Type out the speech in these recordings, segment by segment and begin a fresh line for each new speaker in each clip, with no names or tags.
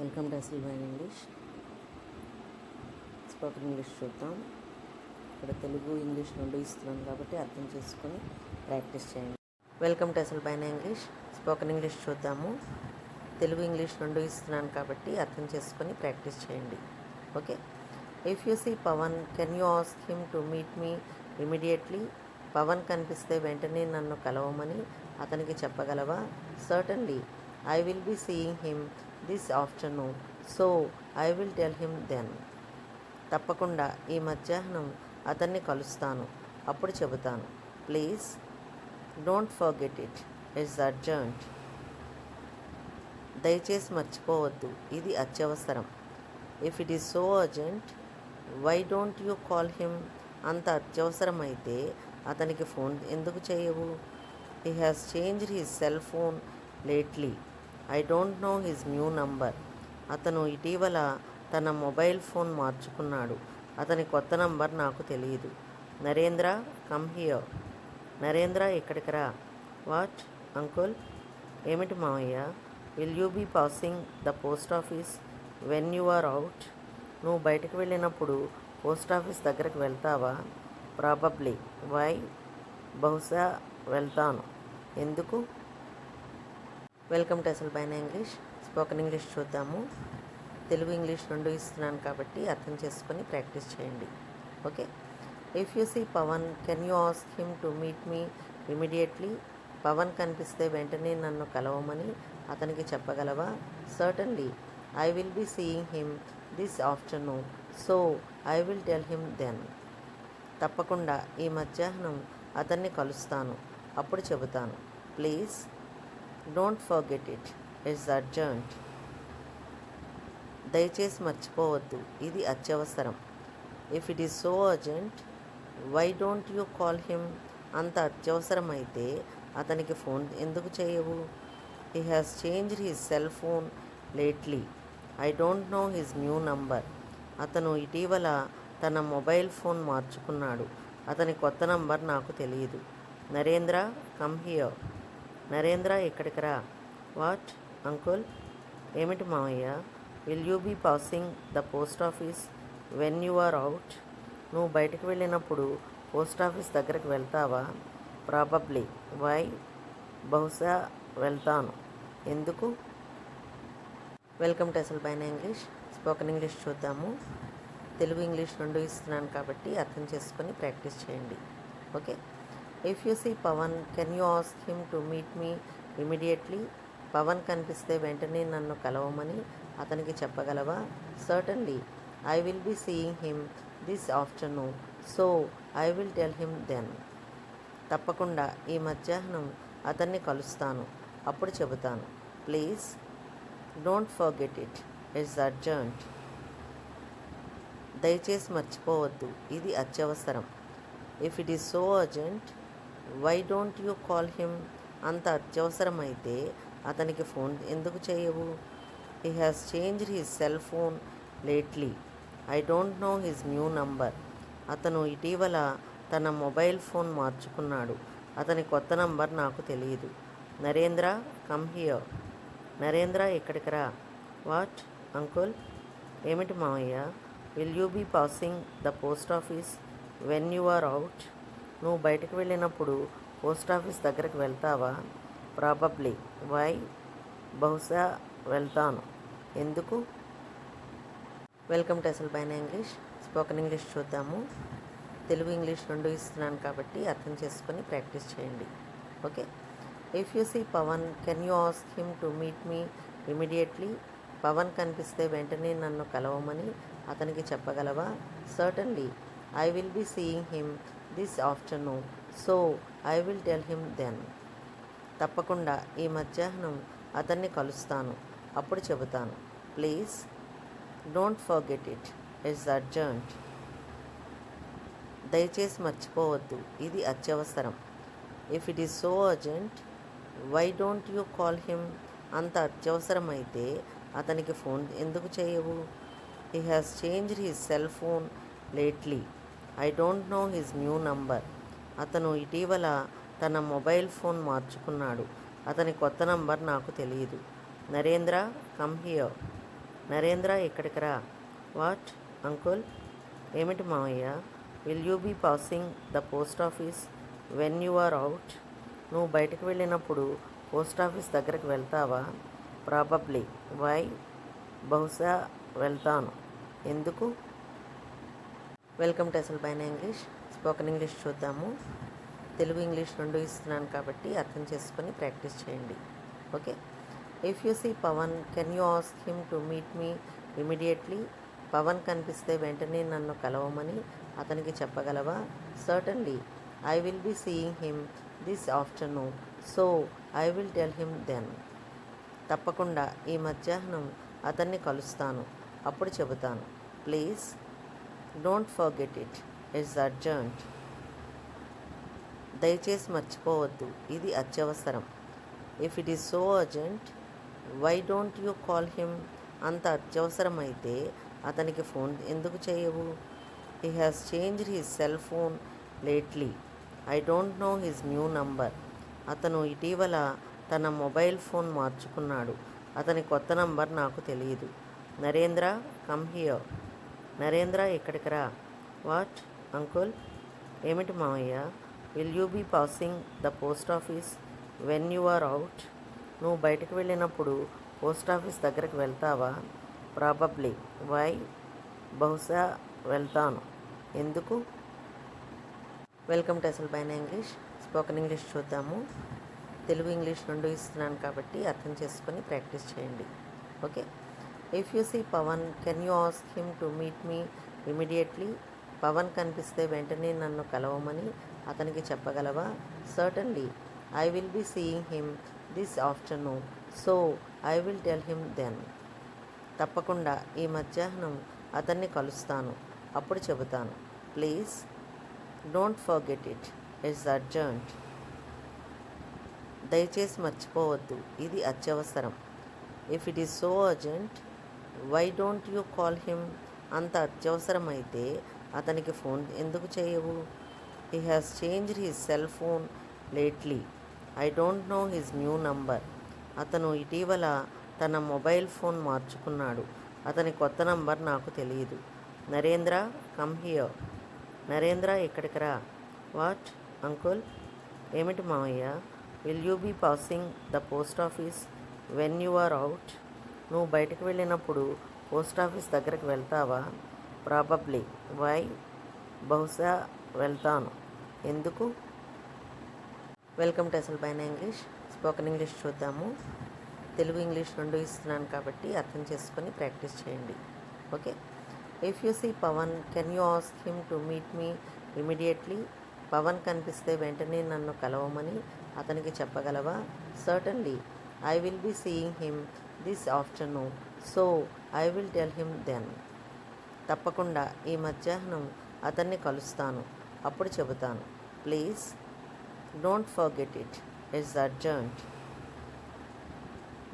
Welcome to Sylvain English. Spoken English చూద్దాం. ఇక్కడ Telugu English రెండు ఇస్తున్నాను కాబట్టి అర్థం చేసుకొని ప్రాక్టీస్ చేయండి. Welcome to Sylvain English. Spoken English చూద్దాము. తెలుగు ఇంగ్లీష్ రెండు ఇస్తున్నాను కాబట్టి అర్థం చేసుకొని ప్రాక్టీస్ చేయండి. Okay. If you see Pavan, can you ask him to meet me immediately? Pavan కనిపిస్తే వెంటనే నన్ను కలవమని అతనికి చెప్పగలవా? Certainly, I will be seeing him this afternoon, so I will tell him then. తప్పకుండా ఈ మధ్యాహ్నం అతన్ని కలుస్తాను, అప్పుడు చెబుతాను. Please don't forget it, it's urgent. దయచేసి మర్చిపోవద్దు, ఇది అత్యవసరం. If it is so urgent, why don't you call him? అంత అత్యవసరమైతే అతనికి ఫోన్ ఎందుకు చేయవు? He has changed his cell phone lately, I don't know his new number. అతను ఇటీవల తన మొబైల్ ఫోన్ మార్చుకున్నాడు, అతని కొత్త నంబర్ నాకు తెలియదు. Narendra, come here. నరేంద్ర, ఇక్కడికి రా. What uncle? ఏమిటి మావయ్య? Will you be passing the post office when you are out? నువ్వు బయటకు వెళ్ళినప్పుడు పోస్ట్ ఆఫీస్ దగ్గరకు వెళ్తావా? ప్రాబబ్లీ. వై? బహుశా వెళ్తాను. ఎందుకు? Welcome to Sylvain English. Spoken English చూద్దాము. తెలుగు ఇంగ్లీష్ రెండు ఇస్తున్నాను కాబట్టి అర్థం చేసుకొని ప్రాక్టీస్ చేయండి. Okay. If you see Pavan, can you ask him to meet me immediately? Pavan కనిపిస్తే వెంటనే నన్ను కలవమని అతనికి చెప్పగలవా? Certainly, I will be seeing him this afternoon, so I will tell him then. తప్పకుండా ఈ మధ్యాహ్నం అతన్ని కలుస్తాను, అప్పుడు చెబుతాను. Please don't forget it, it's urgent. దయచేసి మర్చిపోవద్దు, ఇది అత్యవసరం. If it is so urgent, why don't you call him? అంత అత్యవసరమైతే అతనికి ఫోన్ ఎందుకు చేయవు? He has changed his cell phone lately, I don't know his new number. అతను ఇటీవల తన మొబైల్ ఫోన్ మార్చుకున్నాడు, అతని కొత్త నంబర్ నాకు తెలియదు. Narendra, come here. నరేంద్ర, ఇక్కడికి రా. What uncle? ఏమిటి మావయ్య? Will you be passing the post office when you are out? నువ్వు బయటకు వెళ్ళినప్పుడు పోస్ట్ ఆఫీస్ దగ్గరకు వెళ్తావా? ప్రాబబ్లీ. వై? బహుశా వెళ్తాను. ఎందుకు? Welcome to Sylvain English. Spoken English చూద్దాము. తెలుగు ఇంగ్లీష్ రెండు ఇస్తున్నాను కాబట్టి అర్థం చేసుకొని ప్రాక్టీస్ చేయండి. Okay. If you see Pavan, can you ask him to meet me immediately? Pavan కనిపిస్తే వెంటనే నన్ను కలవమని అతనికి చెప్పగలవా? Certainly, I will be seeing him this afternoon, so I will tell him then. తప్పకుండా ఈ మధ్యాహ్నం అతన్ని కలుస్తాను, అప్పుడు చెబుతాను. Please don't forget it, it's urgent. దయచేసి మర్చిపోవద్దు, ఇది అత్యవసరం. If it is so urgent, why don't you call him? అంత అత్యవసరమైతే అతనికి ఫోన్ ఎందుకు చేయవు? He has changed his cell phone lately, I don't know his new number. అతను ఇటీవల తన మొబైల్ ఫోన్ మార్చుకున్నాడు, అతని కొత్త నంబర్ నాకు తెలియదు. Narendra, come here. నరేంద్ర, ఇక్కడికి రా. What uncle? ఏమిటి మావయ్య? Will you be passing the post office when you are out? నువ్వు బయటకు వెళ్ళినప్పుడు పోస్ట్ ఆఫీస్ దగ్గరకు వెళ్తావా? ప్రాబబ్లీ. వై? బహుశా వెళ్తాను. ఎందుకు? Welcome to Sylvain English. Spoken English చూద్దాము. తెలుగు ఇంగ్లీష్ రెండు ఇస్తున్నాను కాబట్టి అర్థం చేసుకొని ప్రాక్టీస్ చేయండి. Okay. If you see Pavan, can you ask him to meet me immediately? Pavan కనిపిస్తే వెంటనే నన్ను కలవమని అతనికి చెప్పగలవా? Certainly, I will be seeing him this afternoon, so I will tell him then. తప్పకుండా ఈ మధ్యాహ్నం అతన్ని కలుస్తాను, అప్పుడు చెబుతాను. Please don't forget it, it's urgent. దయచేసి మర్చిపోవద్దు, ఇది అత్యవసరం. If it is so urgent, why don't you call him? అంత అత్యవసరమైతే అతనికి ఫోన్ ఎందుకు చేయవు? He has changed his cell phone lately, I don't know his new number. అతను ఇటీవల తన మొబైల్ ఫోన్ మార్చుకున్నాడు, అతని కొత్త నంబర్ నాకు తెలియదు. Narendra, come here. నరేంద్ర ఇక్కడికి రా. What uncle? ఏమిటి మావయ్య? Will you be passing the post office when you are out? నువ్వు బయటకు వెళ్ళినప్పుడు పోస్ట్ ఆఫీస్ దగ్గరికి వెళ్తావా? ప్రాబబ్లీ. వై? బహుశా వెళ్తాను. ఎందుకు? వెల్కమ్ టు అసలు పైన ఇంగ్లీష్. స్పోకెన్ ఇంగ్లీష్ చూద్దాము. తెలుగు ఇంగ్లీష్ రెండు ఇస్తున్నాను కాబట్టి అర్థం చేసుకొని ప్రాక్టీస్ చేయండి. Okay. If you see Pavan, can you ask him to meet me immediately? Pavan కనిపిస్తే వెంటనే నన్ను కలవమని అతనికి చెప్పగలవా? Certainly. I will be seeing him this afternoon, so I will tell him then. తప్పకుండా ఈ మధ్యాహ్నం అతన్ని కలుస్తాను, అప్పుడు చెబుతాను. Please don't forget it, it's urgent. దయచేసి మర్చిపోవద్దు, ఇది అత్యవసరం. If it is so urgent, why don't you call him? అంత అత్యవసరమైతే అతనికి ఫోన్ ఎందుకు చేయవు? He has changed his cell phone lately. I don't know his new number. అతను ఇటీవల తన మొబైల్ ఫోన్ మార్చుకున్నాడు. అతని కొత్త నంబర్ నాకు తెలియదు. Narendra, come here. నరేంద్ర ఇక్కడికి రా. What uncle? ఏమిటి మావయ్య? Will you be passing the post office when you are out? నువ్వు బయటకు వెళ్ళినప్పుడు పోస్ట్ ఆఫీస్ దగ్గరికి వెళ్తావా? ప్రాబబ్లీ. వై? బహుశా వెళ్తాను. ఎందుకు? వెల్కమ్ టు అసలు పైన ఇంగ్లీష్. స్పోకెన్ ఇంగ్లీష్ చూద్దాము. తెలుగు ఇంగ్లీష్ రెండు ఇస్తున్నాను కాబట్టి అర్థం చేసుకొని ప్రాక్టీస్ చేయండి. Okay. If you see Pavan, can you ask him to meet me immediately? Pavan కనిపిస్తే వెంటనే నన్ను కలవమని అతనికి చెప్పగలవా? Certainly. I will be seeing him this afternoon, so I will tell him then. తప్పకుండా ఈ మధ్యాహ్నం అతన్ని కలుస్తాను, అప్పుడు చెబుతాను. Please don't forget it, it's urgent. దయచేసి మర్చిపోవద్దు, ఇది అత్యవసరం. If it is so urgent, why don't you call him? అంత అత్యవసరమైతే అతనికి ఫోన్ ఎందుకు చేయవు? He has changed his cell phone lately. I don't know his new number. అతను ఇటీవల తన మొబైల్ ఫోన్ మార్చుకున్నాడు. అతని కొత్త నంబర్ నాకు తెలియదు. Narendra, come here. నరేంద్ర ఇక్కడికి రా. What uncle? ఏమిటి మావయ్య? Will you be passing the post office when you are out? నువ్వు బయటకు వెళ్ళినప్పుడు పోస్ట్ ఆఫీస్ దగ్గరికి వెళ్తావా? ప్రాబబ్లీ. వై? బహుశా వెళ్తాను. ఎందుకు? వెల్కమ్ టు అసలు పైన ఇంగ్లీష్. స్పోకెన్ ఇంగ్లీష్ చూద్దాము. తెలుగు ఇంగ్లీష్ రెండు ఇస్తున్నాను కాబట్టి అర్థం చేసుకొని ప్రాక్టీస్ చేయండి. Okay. If you see Pavan, can you ask him to meet me immediately? Pavan కనిపిస్తే వెంటనే నన్ను కలవమని అతనికి చెప్పగలవా? Certainly. I will be seeing him this afternoon, so I will tell him then. తప్పకుండా ఈ మధ్యాహ్నం అతన్ని కలుస్తాను, అప్పుడు చెబుతాను. Please don't forget it, it's urgent.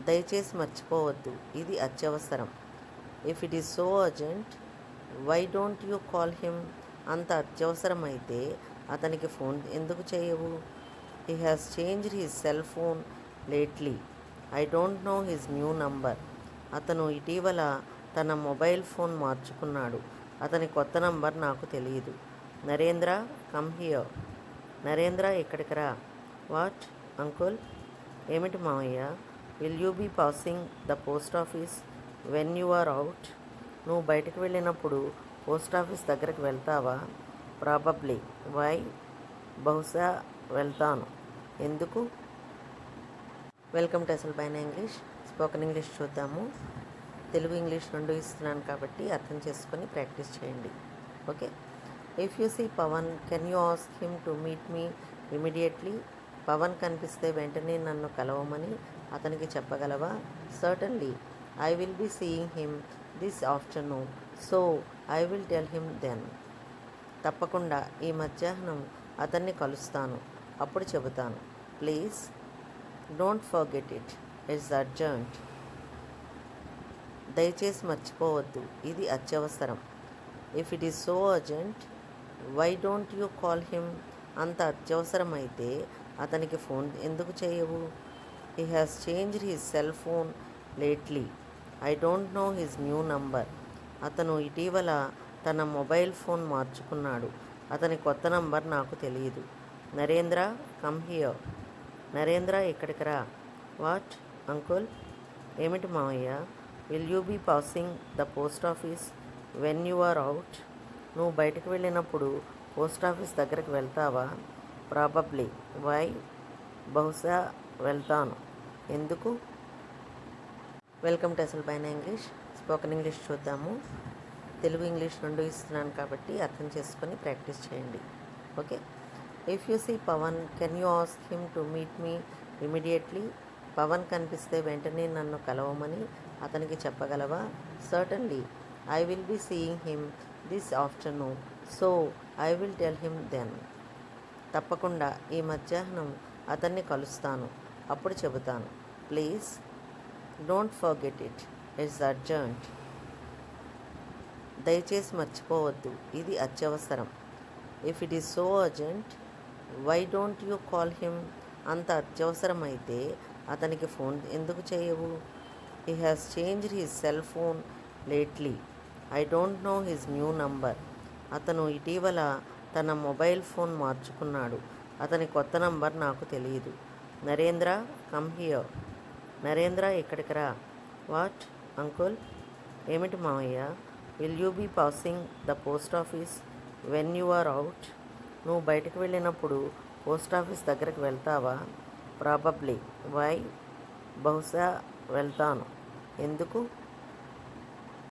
దయచేసి మర్చిపోవద్దు, ఇది అత్యవసరం. If it is so urgent, why don't you call him? అంత అత్యవసరమైతే అతనికి ఫోన్ ఎందుకు చేయవు? He has changed his cell phone lately. I don't know his new number. అతను ఇటీవల తన మొబైల్ ఫోన్ మార్చుకున్నాడు. అతని కొత్త నంబర్ నాకు తెలియదు. Narendra, come here. నరేంద్ర ఇక్కడికి రా. What uncle? ఏమిటి మావయ్య? Will you be passing the post office when you are out? నువ్వు బయటకు వెళ్ళినప్పుడు పోస్ట్ ఆఫీస్ దగ్గరికి వెళ్తావా? ప్రాబబ్లీ. వై? బహుశా వెళ్తాను. ఎందుకు? వెల్కమ్ టు అసలు పైన ఇంగ్లీష్. స్పోకెన్ ఇంగ్లీష్ చూద్దాము. తెలుగు ఇంగ్లీష్ రెండు ఇస్తున్నాను కాబట్టి అర్థం చేసుకొని ప్రాక్టీస్ చేయండి. Okay. If you see Pavan, can you ask him to meet me immediately? Pavan కనిపిస్తే వెంటనే నన్ను కలవమని అతనికి చెప్పగలవా? Certainly. I will be seeing him this afternoon, so I will tell him then. తప్పకుండా ఈ మధ్యాహ్నం అతన్ని కలుస్తాను, అప్పుడు చెబుతాను. Please don't forget it, it's urgent. దయచేసి మర్చిపోవద్దు, ఇది అత్యవసరం. If it is so urgent, why don't you call him? అంత అత్యవసరమైతే అతనికి ఫోన్ ఎందుకు చేయవు? He has changed his cell phone lately. I don't know his new number. అతను ఇటీవల తన మొబైల్ ఫోన్ మార్చుకున్నాడు. అతని కొత్త నంబర్ నాకు తెలియదు. Narendra, come here. నరేంద్ర, ఇక్కడికి రా. What, uncle? ఏమిటి మావయ్య? Will you be passing the post office when you are out? నువ్వు బయటకు వెళ్ళినప్పుడు పోస్ట్ ఆఫీస్ దగ్గరికి వెళ్తావా? ప్రాబబ్లీ. వై? బహుశా వెళ్తాను. ఎందుకు? వెల్కమ్ టు అసలు పైన ఇంగ్లీష్. స్పోకెన్ ఇంగ్లీష్ చూద్దాము. తెలుగు ఇంగ్లీష్ రెండు ఇస్తున్నాను కాబట్టి అర్థం చేసుకొని ప్రాక్టీస్ చేయండి. Okay. If you see Pavan, can you ask him to meet me immediately? Pavan కనిపిస్తే వెంటనే నన్ను కలవమని అతనికి చెప్పగలవా? Certainly. I will be seeing him this afternoon, so I will tell him then. తప్పకుండా ఈ మధ్యాహ్నం అతన్ని కలుస్తాను, అప్పుడు చెబుతాను. Please don't forget it, it's urgent. దయచేసి మర్చిపోవద్దు, ఇది అత్యవసరం. If it is so urgent, why don't you call him? అంత అత్యవసరం అయితే అతనికి ఫోన్ ఎందుకు చేయవు? He has changed his cell phone lately. I don't know his new number. అతను ఇటీవల తన మొబైల్ ఫోన్ మార్చుకున్నాడు. అతని కొత్త నంబర్ నాకు తెలియదు. Narendra, come here. నరేంద్ర, ఇక్కడికి రా. What, uncle? ఏమిటి మావయ్య? Will you be passing the post office when you are out? నువ్వు బయటకు వెళ్ళినప్పుడు పోస్ట్ ఆఫీస్ దగ్గరికి వెళ్తావా? ప్రాబబ్లీ. వై? బహుశా వెళ్తాను. ఎందుకు?